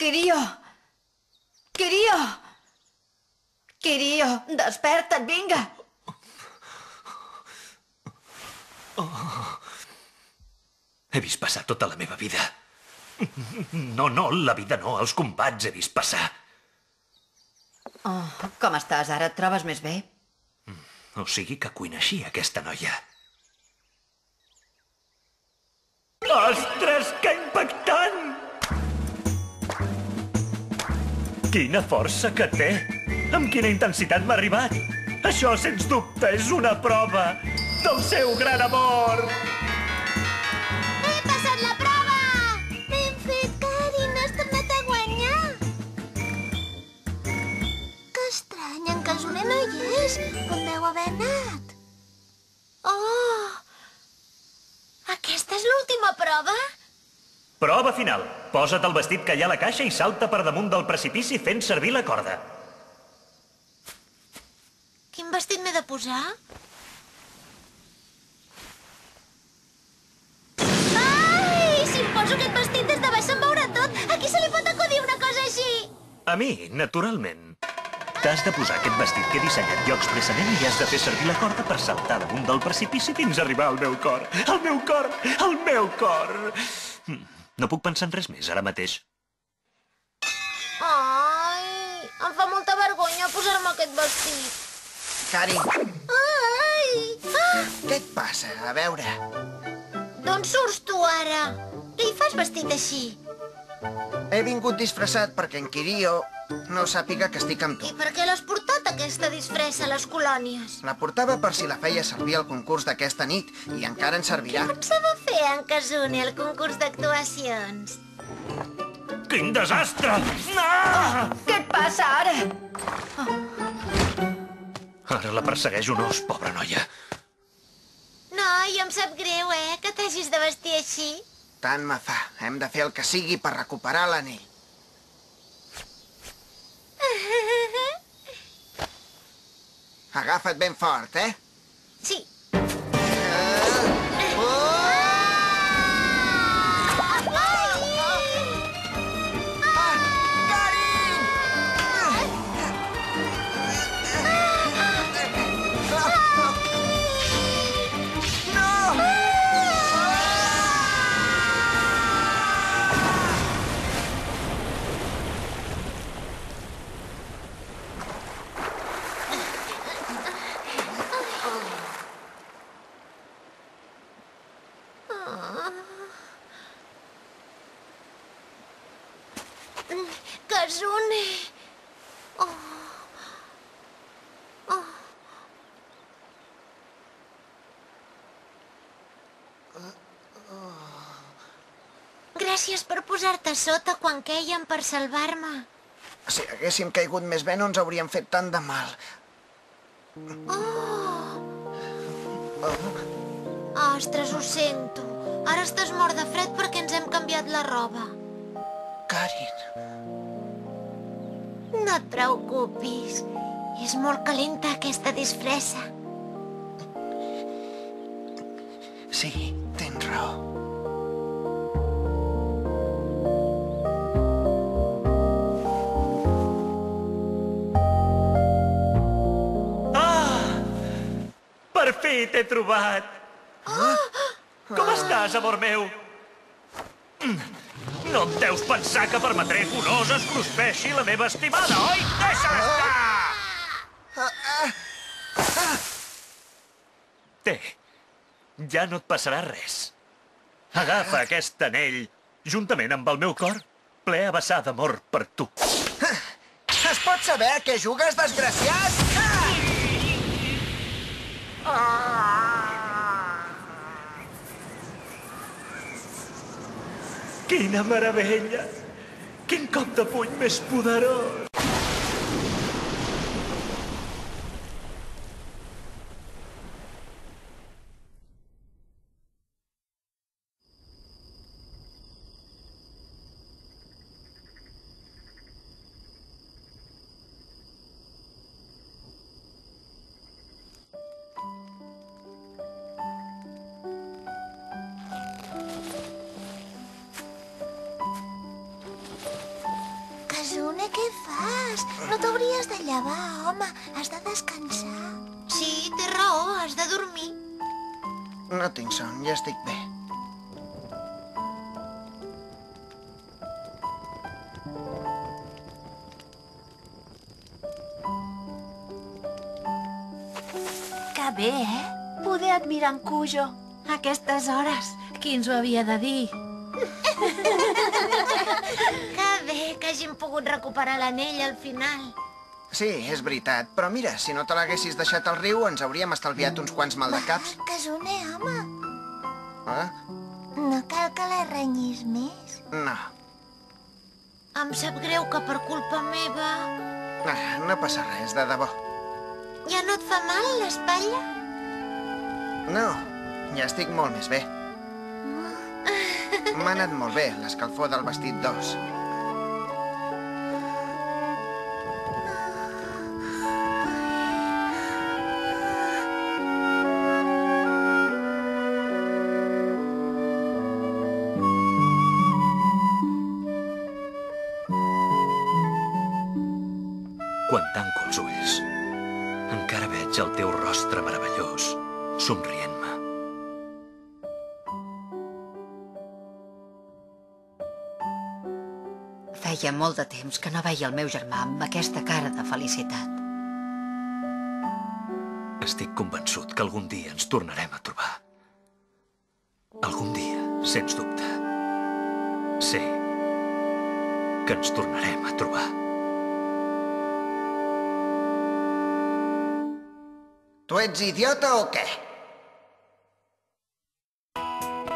Kirio! Kirio! Kirio, desperta't, vinga! He vist passar tota la meva vida. No, la vida no, els combats he vist passar. Oh, com estàs ara? Et trobes més bé? O sigui que cuina així, aquesta noia. Ostres, que impactant! Quina força que té! Amb quina intensitat m'ha arribat! Això, sens dubte, és una prova del seu gran amor! He passat la prova! Ben fet, Karin, has tornat a guanyar! Que estrany, en Kazune no hi és. On deu haver anat? Oh! Aquesta és l'última prova? Prova final. Posa't el vestit que hi ha a la caixa i salta per damunt del precipici fent servir la corda. Quin vestit m'he de posar? Ai! Si em poso aquest vestit des de baix se'n veurà tot. A qui se li pot acudir una cosa així? A mi, naturalment. T'has de posar aquest vestit que he dissenyat jo expressament i has de fer servir la corda per saltar damunt del precipici fins a arribar al meu cor. El meu cor! El meu cor! No puc pensar en res més ara mateix. Ai! Em fa molta vergonya posar-me aquest vestit. Karin, Ai! Ah! què et passa? A veure... D'on surts tu ara? Què hi fas vestit així? He vingut disfressat perquè en Kirio no sàpiga que estic amb tu. I per què l'has portat, aquesta disfressa, a les colònies? La portava per si la feia servir al concurs d'aquesta nit i encara en servirà. Què s'ha de fer en Kazune al concurs d'actuacions? Quin desastre! Ah! Què et passa ara? Ara la persegueix un os, pobra noia. Noi, em sap greu, que t'hagis de vestir així. Tant me fa. Hem de fer el que sigui per recuperar l'anell. Agafa't ben fort, eh? Sí. Kazune. Oh. Oh. Gràcies per posar-te sota quan quèiem per salvar-me. Si haguéssim caigut més bé no ens hauríem fet tant de mal. Ostres, ho sento. Ara estàs mort de fred perquè ens hem canviat la roba. Karin... No et preocupis. És molt calenta, aquesta disfressa. Sí, tens raó. Per fi t'he trobat! Com estàs, amor meu? No et deus pensar que permetré que un os es cruspeixi la meva estimada, oi? Deixa-la estar! Té, ja no et passarà res. Agafa aquest anell, juntament amb el meu cor, ple a vessar d'amor per tu. Es pot saber a què jugues, desgraciat? Quina meravella! Quin cop de puny més poderós! de llevar, home. Has de descansar. Sí, té raó, has de dormir. No tinc son, ja estic bé. Que bé, eh? Poder admirar en Cujo a aquestes hores. Qui ens ho havia de dir? Que bé que hàgim pogut recuperar l'anell al final. Sí, és veritat, però mira, si no te l'haguessis deixat al riu ens hauríem estalviat uns quants maldecaps. Casune, home. Eh? No cal que la renyis més. No. Em sap greu que per culpa meva... No passa res, de debò. Ja no et fa mal l'espatlla? No, ja estic molt més bé. M'ha anat molt bé l'escalfor del vestit d'os. Quan tanco els ulls, encara veig el teu rostre meravellós, somrient-me. Feia molt de temps que no veia el meu germà amb aquesta cara de felicitat. Estic convençut que algun dia ens tornarem a trobar. Algun dia, sens dubte. Sé que ens tornarem a trobar. Tu ets idiota o què?